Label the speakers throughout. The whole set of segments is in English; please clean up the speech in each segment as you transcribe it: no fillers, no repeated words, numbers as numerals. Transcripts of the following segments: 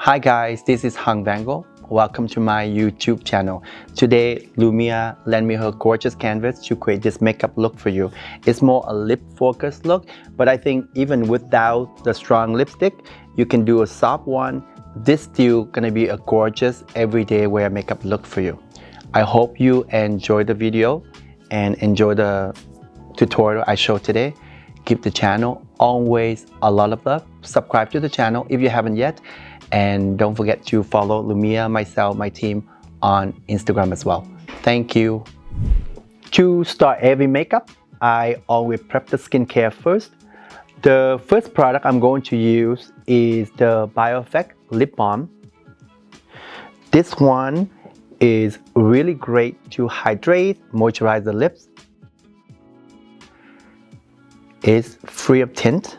Speaker 1: Hi guys, this is Vanngo. Welcome to my YouTube channel. Today, Lumia lent me her gorgeous canvas to create this makeup look for you. It's more a lip focused look, but I think even without the strong lipstick, you can do a soft one. This still gonna be a gorgeous everyday wear makeup look for you. I hope you enjoy the video and enjoy the tutorial I showed today. Give the channel always a lot of love. Subscribe to the channel if you haven't yet. And don't forget to follow Lumia, myself, my team on Instagram as well. Thank you. To start every makeup, I always prep the skincare first. The first product I'm going to use is the Bioeffect Lip Balm. This one is really great to hydrate, moisturize the lips. It's free of tint.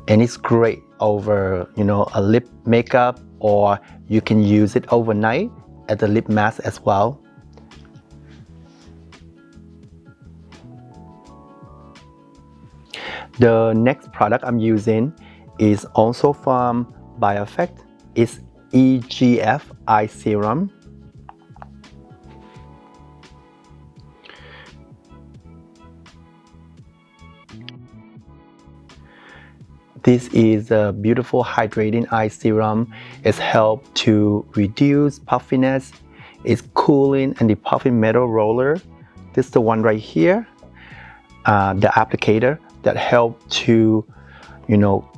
Speaker 1: And it's great over, a lip makeup, or you can use it overnight as a lip mask as well. The next product I'm using is also from Bioeffect. It's EGF Eye Serum. This is a beautiful hydrating eye serum. It's helped to reduce puffiness. It's cooling and depuffing metal roller. This is the one right here. The applicator that helped to,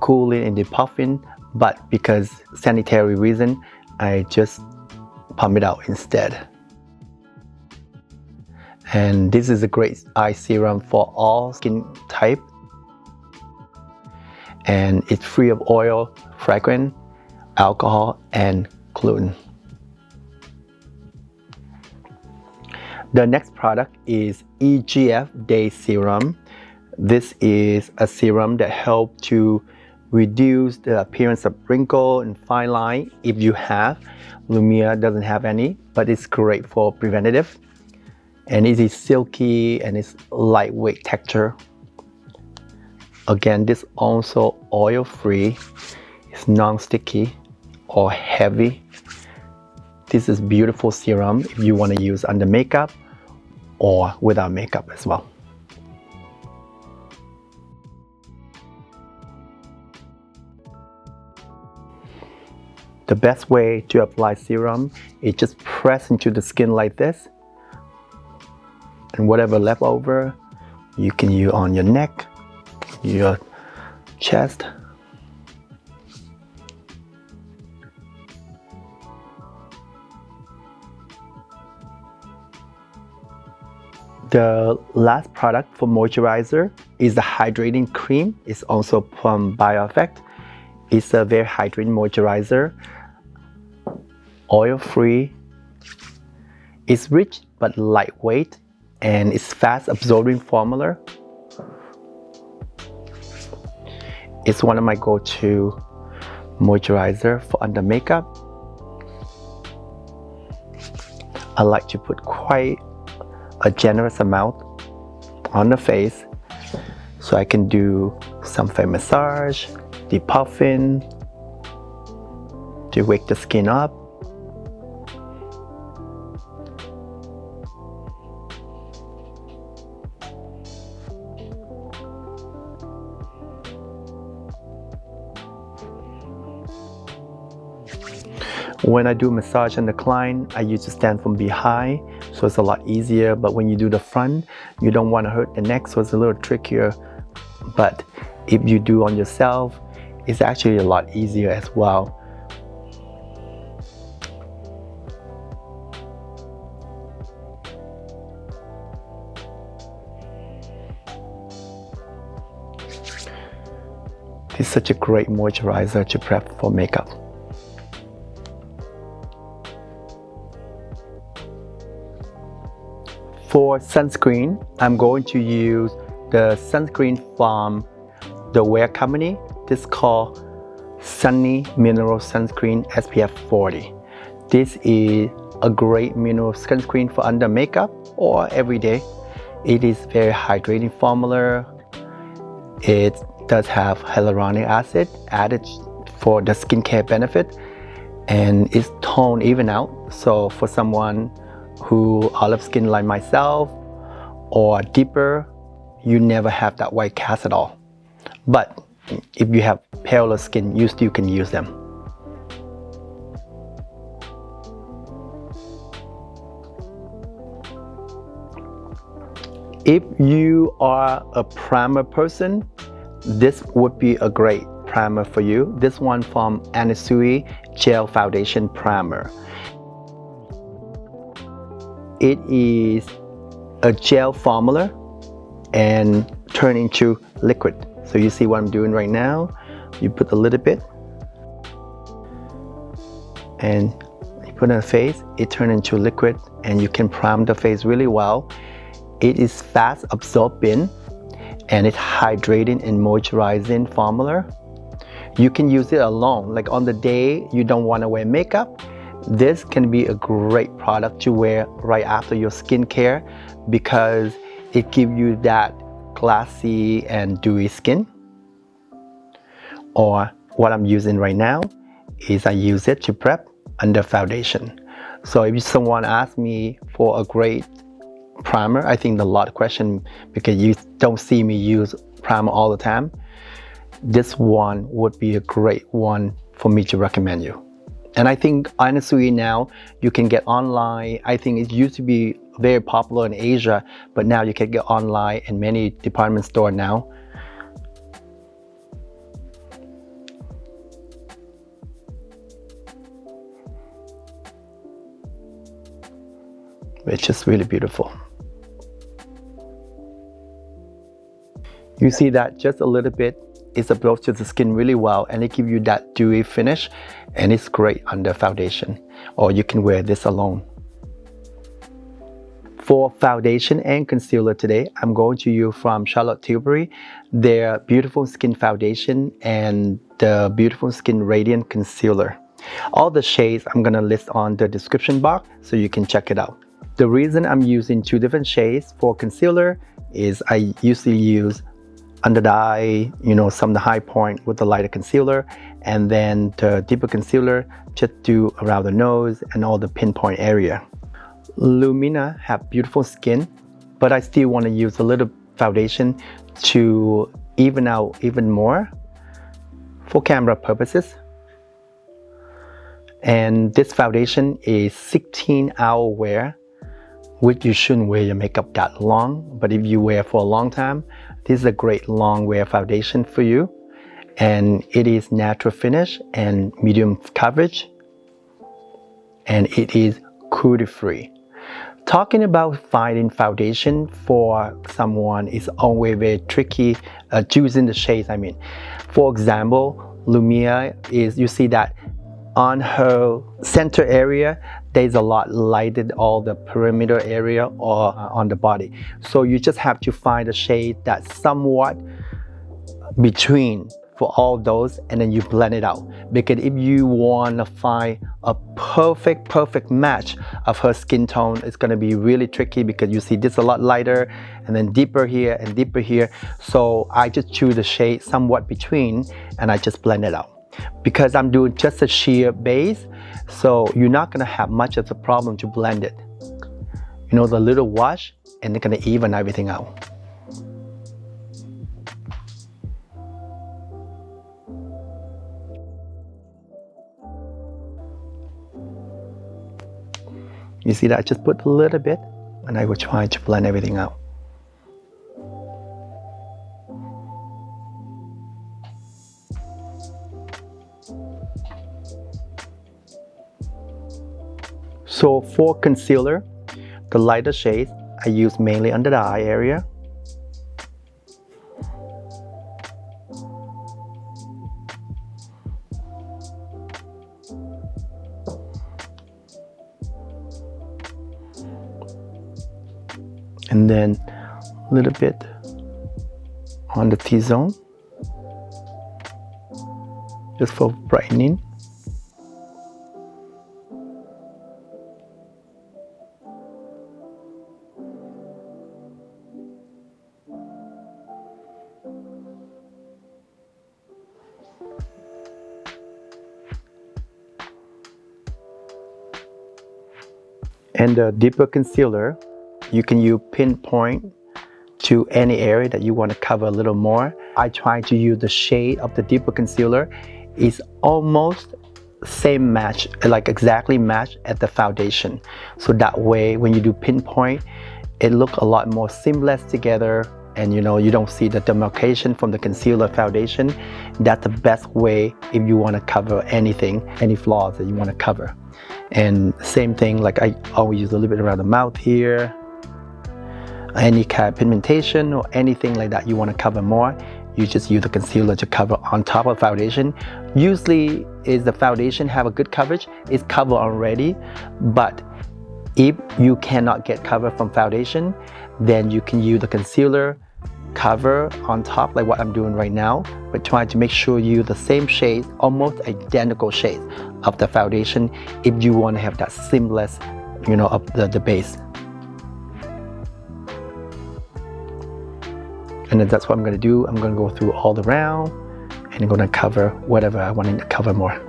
Speaker 1: cooling and depuffing. But because sanitary reason, I just pump it out instead. And this is a great eye serum for all skin type. And it's free of oil, fragrance, alcohol, and gluten. The next product is EGF Day Serum. This is a serum that helps to reduce the appearance of wrinkle and fine line if you have. Lumia doesn't have any, but it's great for preventative. And it is silky and it's lightweight texture. Again, this also oil-free, it's non-sticky or heavy. This is beautiful serum if you want to use under makeup or without makeup as well. The best way to apply serum is just press into the skin like this. And whatever left over, you can use on your neck, your chest. The last product for moisturizer is the hydrating cream. It's also from Bioeffect. It's a very hydrating moisturizer, oil-free. It's rich but lightweight, and it's fast absorbing formula. It's one of my go-to moisturizer for under makeup. I like to put quite a generous amount on the face so I can do some face massage, depuffing to wake the skin up. When I do massage on the client, I used to stand from behind, so it's a lot easier. But when you do the front, you don't want to hurt the neck, so it's a little trickier. But if you do on yourself, it's actually a lot easier as well. It's such a great moisturizer to prep for makeup. For sunscreen, I'm going to use the sunscreen from the Wear Company. This is called Sunny Mineral Sunscreen SPF 40. This is a great mineral sunscreen for under makeup or everyday. It is very hydrating formula. It does have hyaluronic acid added for the skincare benefit, and it's toned even out. So for someone who olive skin like myself or deeper, you never have that white cast at all. But if you have paler skin, you still can use them. If you are a primer person, this would be a great primer for you. This one from Anasui Gel Foundation Primer. It is a gel formula and turn into liquid. So you see what I'm doing right now. You put a little bit and you put on the face, it turns into liquid, and you can prime the face really well. It is fast absorbing and it's hydrating and moisturizing formula. You can use it alone, like on the day you don't want to wear makeup. This can be a great product to wear right after your skincare because it gives you that glassy and dewy skin. Or what I'm using right now is I use it to prep under foundation. So if someone asks me for a great primer, I think a lot of question because you don't see me use primer all the time. This one would be a great one for me to recommend you. And I think honestly now you can get online. I think it used to be very popular in Asia, but now you can get online in many department stores now. It's just really beautiful. You see that just a little bit is absorbed to the skin really well, and it gives you that dewy finish, and it's great under foundation, or you can wear this alone. For foundation and concealer today, I'm going to use from Charlotte Tilbury their Beautiful Skin Foundation and the Beautiful Skin Radiant Concealer. All the shades I'm going to list on the description box so you can check it out. The reason I'm using two different shades for concealer is I usually use under the eye, some of the high point with the lighter concealer, and then the deeper concealer just do around the nose and all the pinpoint area. Lumina have beautiful skin, but I still want to use a little foundation to even out even more for camera purposes. And this foundation is 16-hour wear, which you shouldn't wear your makeup that long, but if you wear for a long time, this is a great long wear foundation for you. And it is natural finish and medium coverage, and it is cruelty free. Talking about finding foundation for someone is always very tricky, choosing the shades I mean. For example, Lumia is, you see that on her center area, there's a lot lighted all the perimeter area or on the body. So you just have to find a shade that's somewhat between for all those, and then you blend it out. Because if you want to find a perfect match of her skin tone, it's going to be really tricky because you see this a lot lighter and then deeper here and deeper here. So I just choose the shade somewhat between and I just blend it out. Because I'm doing just a sheer base, so you're not going to have much of a problem to blend it. The little wash, and they're going to even everything out. You see that I just put a little bit, and I will try to blend everything out. So for concealer, the lighter shades I use mainly under the eye area. And then a little bit on the T-zone, just for brightening. And the deeper concealer, you can use pinpoint to any area that you want to cover a little more. I try to use the shade of the deeper concealer. It's almost same match, like exactly match at the foundation. So that way, when you do pinpoint, it look a lot more seamless together, and you know, you don't see the demarcation from the concealer foundation. That's the best way if you want to cover anything, any flaws that you want to cover. And same thing, like I always use a little bit around the mouth here. Any kind of pigmentation or anything like that you want to cover more, you just use the concealer to cover on top of foundation. Usually is the foundation have a good coverage, it's covered already, but if you cannot get cover from foundation, then you can use the concealer cover on top, like what I'm doing right now, but try to make sure you use the same shades, almost identical shades of the foundation if you want to have that seamless, you know, of the base. And then that's what I'm going to do. I'm going to go through all the round and I'm going to cover whatever I want to cover more.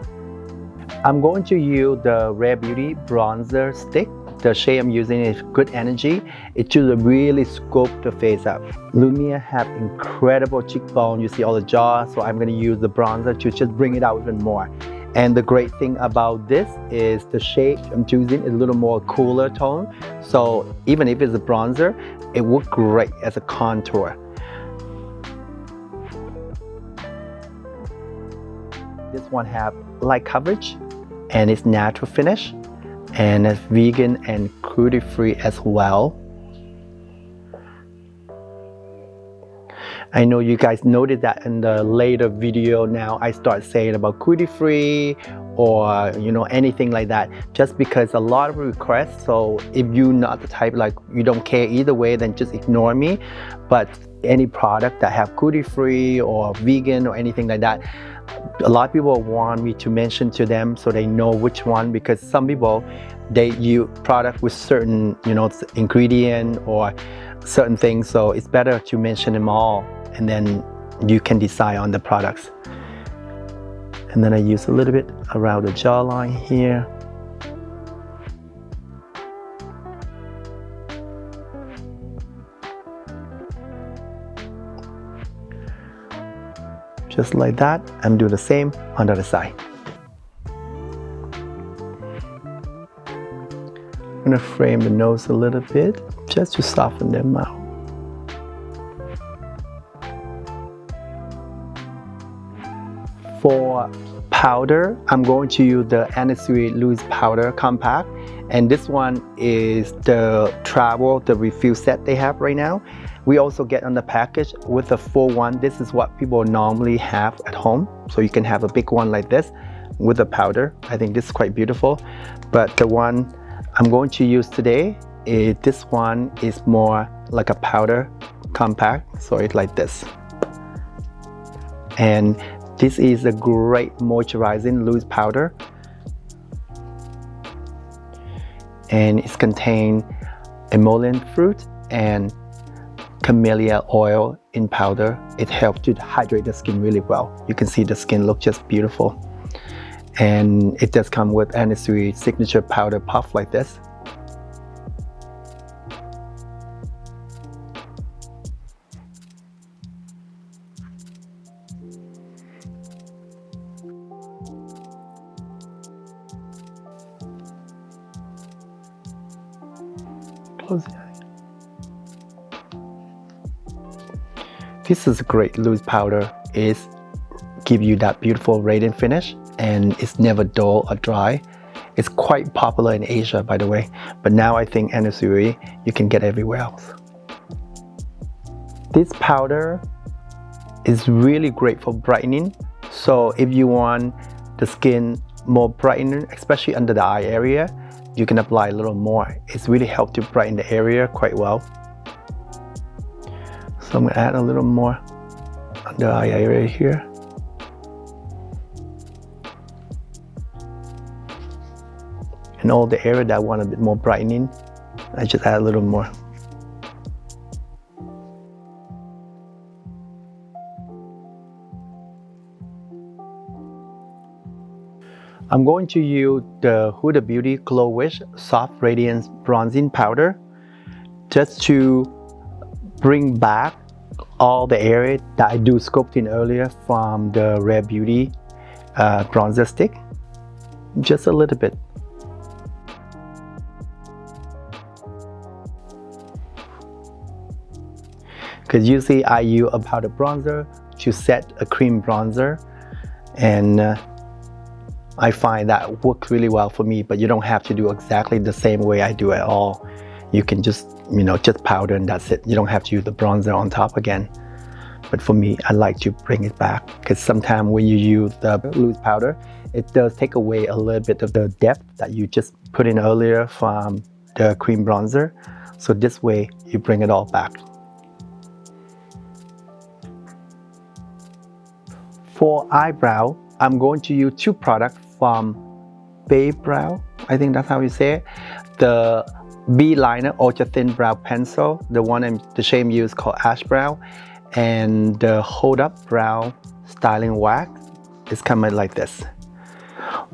Speaker 1: I'm going to use the Rare Beauty bronzer stick. The shade I'm using is Good Energy. It should really sculpt the face up. Lumia have incredible cheekbone. You see all the jaw, so I'm going to use the bronzer to just bring it out even more. And the great thing about this is the shade I'm choosing is a little more cooler tone. So even if it's a bronzer, it works great as a contour. This one have light coverage and it's natural finish, and it's vegan and cruelty free as well. I know you guys noticed that in the later video now I start saying about cruelty free or you know, anything like that, just because a lot of requests. So if you're not the type, like you don't care either way, then just ignore me. But any product that have cruelty free or vegan or anything like that, a lot of people want me to mention to them so they know which one, because some people, they use product with certain, you know, ingredient or certain things, so it's better to mention them all and then you can decide on the products. And then I use a little bit around the jawline here. Just like that, and do the same on the other side. I'm gonna frame the nose a little bit just to soften them out. For powder, I'm going to use the Anniversary Loose Powder Compact, and this one is the travel, the refill set they have right now. We also get on the package with the full one. This is what people normally have at home, so you can have a big one like this with the powder. I think this is quite beautiful, but the one I'm going to use today is this one is more like a powder compact, so it's like this. And this is a great moisturizing loose powder, and it's contained emollient fruit and camellia oil in powder. It helps to hydrate the skin really well. You can see the skin look just beautiful. And it does come with Anniversary signature powder puff like this. Close the eye. This is a great loose powder. It gives you that beautiful radiant finish, and it's never dull or dry. It's quite popular in Asia, by the way, but now I think Anniversary you can get everywhere else. This powder is really great for brightening. So if you want the skin more brightening, especially under the eye area, you can apply a little more. It's really helped to brighten the area quite well. So I'm going to add a little more under the eye area here. And all the area that I want a bit more brightening, I just add a little more. I'm going to use the Huda Beauty Glow Wish Soft Radiance Bronzing Powder just to bring back all the area that I do sculpting earlier from the Rare Beauty bronzer stick. Just a little bit. Because usually I use a powder bronzer to set a cream bronzer, and I find that works really well for me, but you don't have to do exactly the same way I do at all. You can just, just powder and that's it. You don't have to use the bronzer on top again. But for me, I like to bring it back because sometimes when you use the loose powder, it does take away a little bit of the depth that you just put in earlier from the cream bronzer. So this way, you bring it all back. For eyebrow, I'm going to use two products from Babe Brow. I think that's how you say it. The B Liner Ultra Thin Brow Pencil, the one in the shade used called Ash Brow, and the Hold Up Brow Styling Wax is coming like this.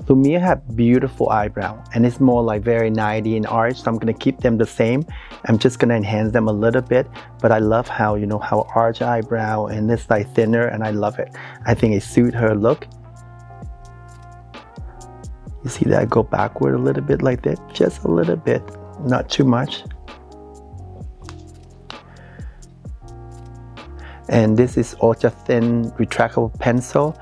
Speaker 1: Lumia have beautiful eyebrow and it's more like very 90 and arch, so I'm gonna keep them the same. I'm just gonna enhance them a little bit, but I love how, how arch eyebrow and this like thinner, and I love it. I think it suits her look. You see that I go backward a little bit like that, just a little bit, not too much. And this is ultra thin retractable pencil.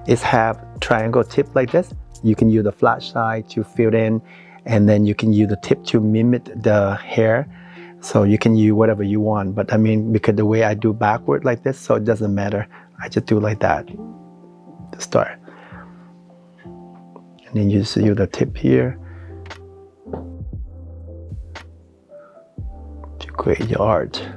Speaker 1: It have triangle tip like this. You can use the flat side to fill in, and then you can use the tip to mimic the hair. So you can use whatever you want, but I mean, because the way I do backward like this, so it doesn't matter. I just do like that to start. And then you just use the tip here to create your art.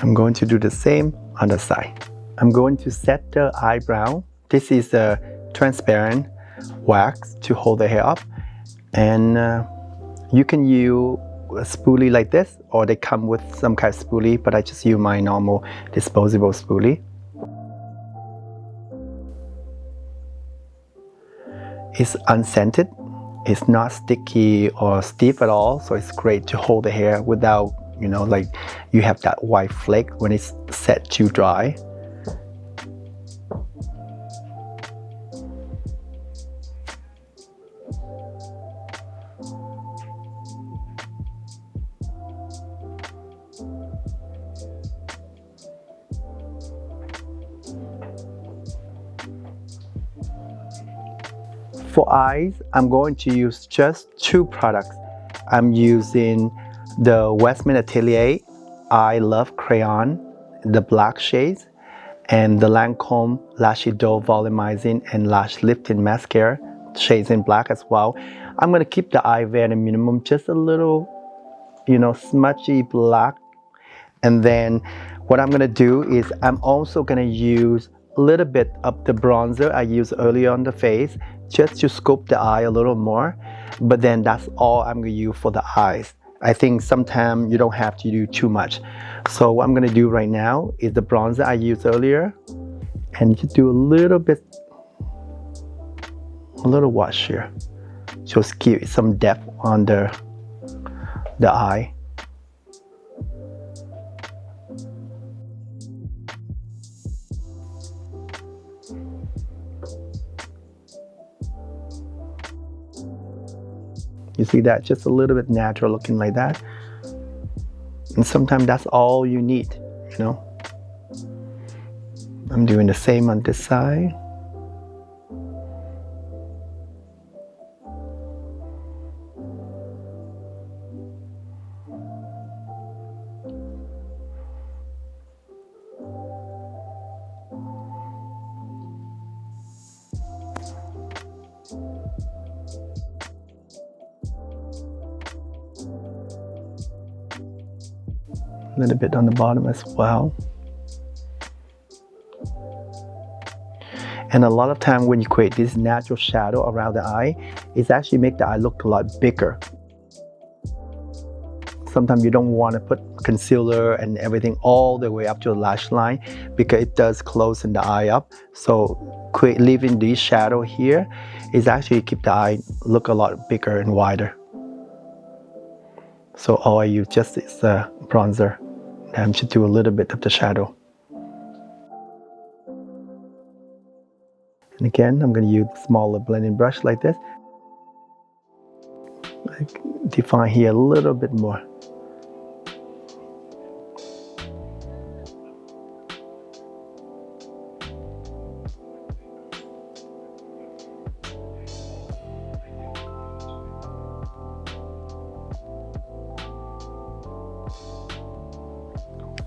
Speaker 1: I'm going to do the same on the side. I'm going to set the eyebrow. This is a transparent wax to hold the hair up, and you can use a spoolie like this, or they come with some kind of spoolie, but I just use my normal disposable spoolie. It's unscented, it's not sticky or stiff at all, so it's great to hold the hair without, like you have that white flake when it's set to dry. For eyes, I'm going to use just two products. I'm using the Westman Atelier I Love Crayon, the black shades, and the Lancome Lashy Dough Volumizing and Lash Lifting Mascara, shades in black as well. I'm going to keep the eye very minimum, just a little, smudgy black. And then what I'm going to do is I'm also going to use a little bit of the bronzer I used earlier on the face, just to sculpt the eye a little more. But then that's all I'm going to use for the eyes. I think sometimes you don't have to do too much. So what I'm going to do right now is the bronzer I used earlier, and just do a little wash here. Just give some depth on the eye. You see that? Just a little bit natural looking like that. And sometimes that's all you need, I'm doing the same on this side. A little bit on the bottom as well. And a lot of time when you create this natural shadow around the eye, it's actually make the eye look a lot bigger. Sometimes you don't want to put concealer and everything all the way up to the lash line because it does close in the eye up. So leaving this shadow here is actually keep the eye look a lot bigger and wider. So all I use just is the bronzer. I'm just do a little bit of the shadow. And again, I'm going to use a smaller blending brush like this. Define here a little bit more.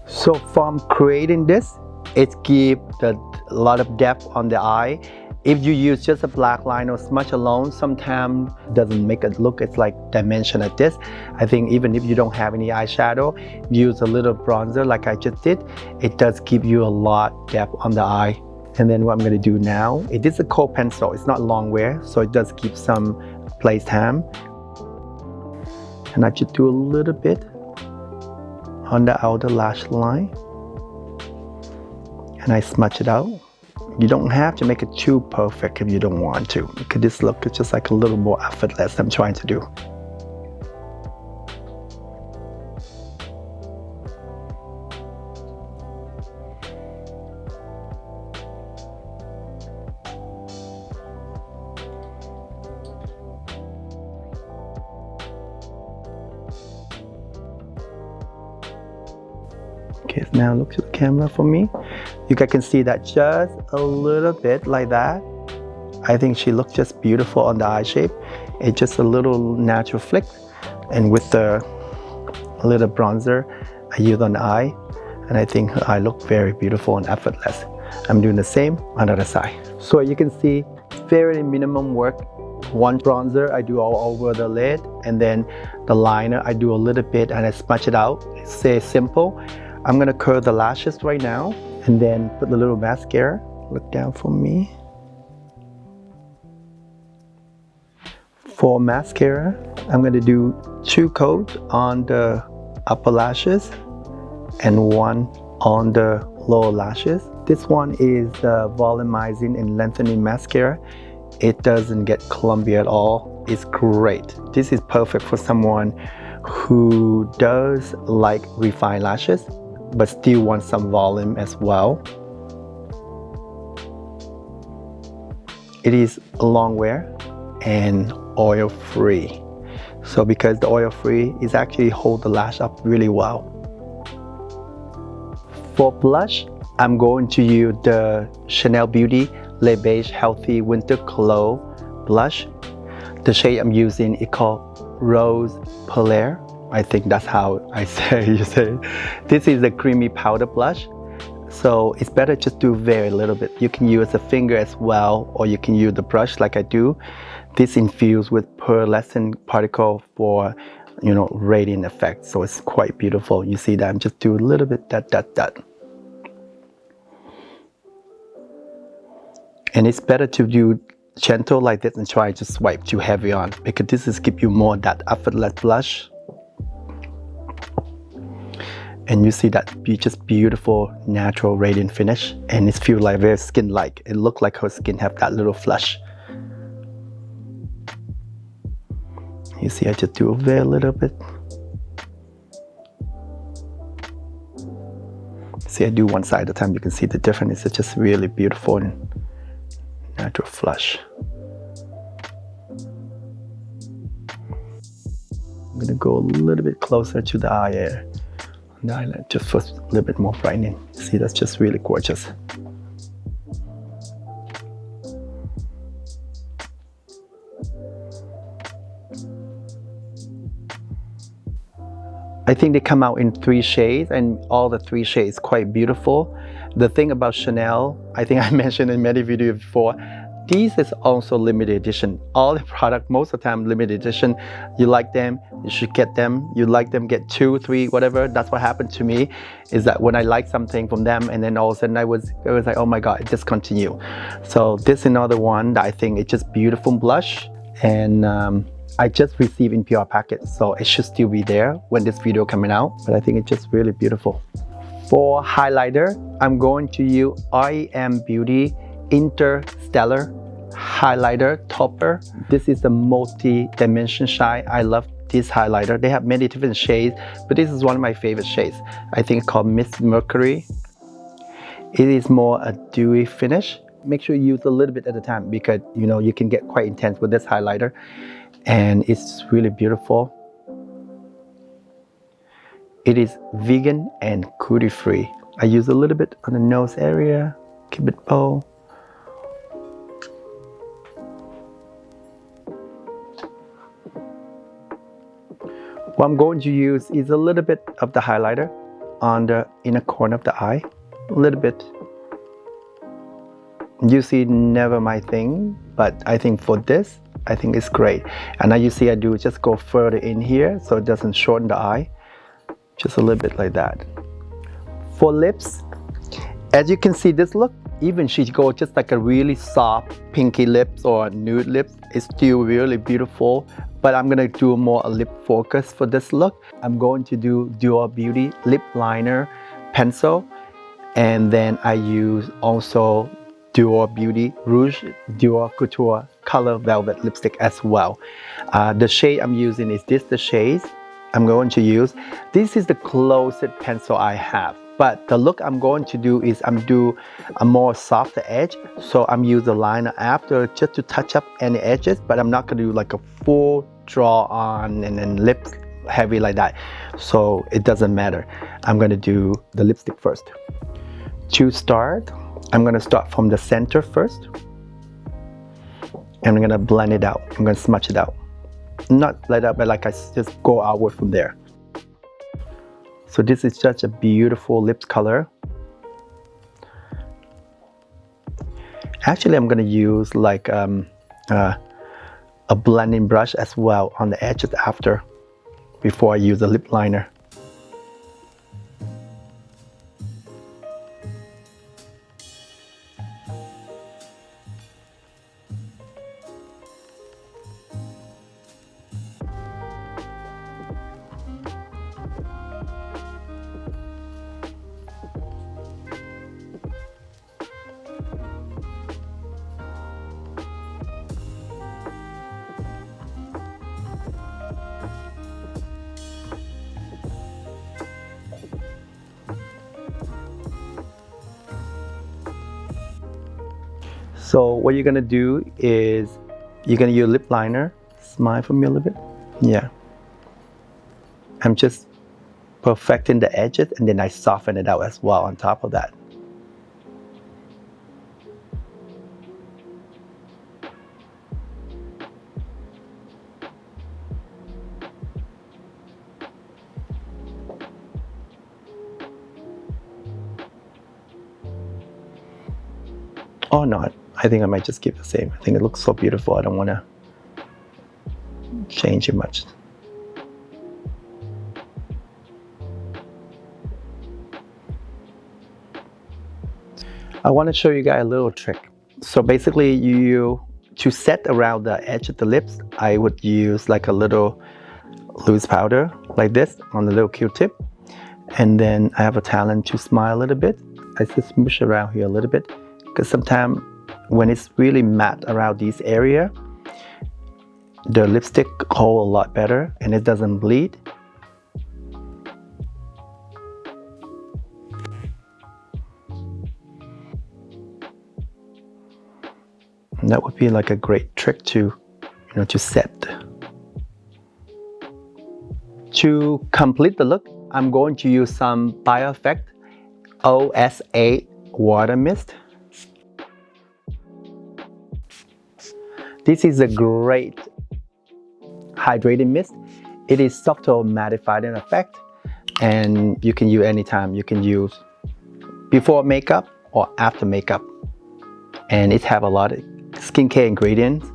Speaker 1: So from creating this, it gives a lot of depth on the eye. If you use just a black line or smudge alone, sometimes doesn't make it look it's like dimension like this. I think even if you don't have any eyeshadow, use a little bronzer like I just did. It does give you a lot depth on the eye. And then what I'm going to do now, it is a kohl pencil. It's not long wear, so it does keep some place time. And I just do a little bit on the outer lash line. And I smudge it out. You don't have to make it too perfect if you don't want to, because this look is just like a little more effortless I'm trying to do. Okay, so now look to the camera for me. You guys can see that just a little bit like that. I think she looks just beautiful on the eye shape. It's just a little natural flick. And with the little bronzer I use on the eye, and I think her eye look very beautiful and effortless. I'm doing the same on the other side. So you can see very minimum work. One bronzer I do all over the lid, and then the liner I do a little bit and I smudge it out. It's simple. I'm gonna curl the lashes right now and then put the little mascara. Look down for me. For mascara, I'm gonna do 2 coats on the upper lashes and 1 on the lower lashes. This one is volumizing and lengthening mascara. It doesn't get clumpy at all. It's great. This is perfect for someone who does like refined lashes but still wants some volume as well. It is long wear and oil free. So because the oil free is actually hold the lash up really well. For blush, I'm going to use the Chanel Beauty Le Beige Healthy Winter Glow blush. The shade I'm using is called Rose Polaire. I think that's how I say it. This is a creamy powder blush. So it's better just do very little bit. You can use a finger as well, or you can use the brush like I do. This infused with pearlescent particle for, radiant effect. So it's quite beautiful. You see that I'm just do a little bit that. And it's better to do gentle like this and try to swipe too heavy on, because this is give you more that effortless blush. And you see that just beautiful natural radiant finish, and it feels like very skin-like. It looks like her skin have that little flush. You see I just do a very little bit. See, I do one side at a time. You can see the difference. It's just really beautiful and natural flush. I'm gonna go a little bit closer to the eye area. The eyelid just for a little bit more brightening. See, that's just really gorgeous. I think they come out in 3 shades, and all the 3 shades quite beautiful. The thing about Chanel, I think I mentioned in many videos before, These is also limited edition. All the product, most of the time limited edition. You like them, you should get them. You like them, get 2, 3, whatever. That's what happened to me, is that when I like something from them, and then all of a sudden I was like, oh my God, it discontinue. So this is another one that I think it's just beautiful blush, and I just received in PR packet, so it should still be there when this video coming out, but I think it's just really beautiful. For highlighter, I'm going to use IM Beauty Interstellar highlighter topper. This is the multi-dimension shine. I love this highlighter. They have many different shades, but this is one of my favorite shades. I think it's called Miss Mercury. It is more a dewy finish. Make sure you use a little bit at a time, because you know you can get quite intense with this highlighter, and it's really beautiful. It is vegan and cruelty free. I use a little bit on the nose area, keep it bold. What I'm going to use is a little bit of the highlighter on the inner corner of the eye, a little bit. You see, never my thing, but I think for this, I think it's great. And now you see I do just go further in here so it doesn't shorten the eye. Just a little bit like that. For lips, as you can see this look, even she go just like a really soft pinky lips or nude lips, it's still really beautiful. But I'm gonna do more a lip focus for this look. I'm going to do Dior Beauty lip liner pencil, and then I use also Dior Beauty Rouge Dior Couture Color Velvet lipstick as well. The shade I'm using is the shades I'm going to use. This is the closest pencil I have, but the look I'm going to do is I'm do a more softer edge, so I'm use the liner after just to touch up any edges, but I'm not gonna do like a full draw on and then lips heavy like that, so it doesn't matter. I'm gonna do the lipstick first. To start, I'm gonna start from the center first, and I'm gonna blend it out. I'm gonna smudge it out. Not like that, but like I just go outward from there. So this is such a beautiful lips color. Actually, I'm gonna use like a blending brush as well on the edges after, before I use the lip liner. So what you're gonna do is you're gonna use lip liner. Smile for me a little bit. Yeah. I'm just perfecting the edges, and then I soften it out as well on top of that. Oh no, I think I might just keep the same. I think it looks so beautiful. I don't want to change it much. I want to show you guys a little trick. So basically, to set around the edge of the lips, I would use like a little loose powder like this on the little Q-tip, and then I have a talent to smile a little bit. I just smoosh around here a little bit, because sometimes when it's really matte around this area, the lipstick hold a lot better and it doesn't bleed. And that would be like a great trick to, to set. To complete the look, I'm going to use some BioEffect OS8 Water Mist. This is a great hydrating mist. It is subtle mattifying effect, and you can use anytime. You can use before makeup or after makeup, and it have a lot of skincare ingredients.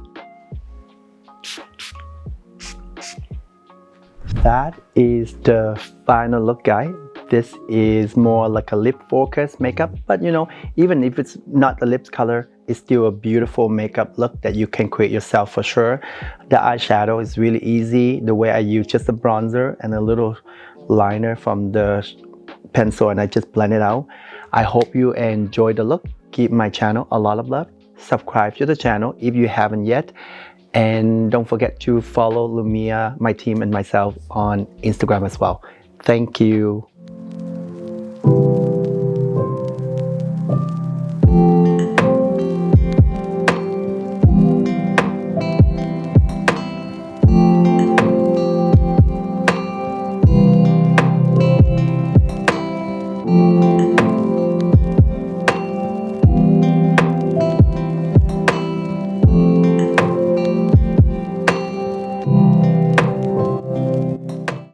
Speaker 1: That is the final look, guys. This is more like a lip focus makeup, but you know, even if it's not the lips color, it's still a beautiful makeup look that you can create yourself for sure. The eyeshadow is really easy. The way I use just a bronzer and a little liner from the pencil, and I just blend it out. I hope you enjoy the look. Give my channel a lot of love. Subscribe to the channel if you haven't yet. And don't forget to follow Lumia, my team, and myself on Instagram as well. Thank you.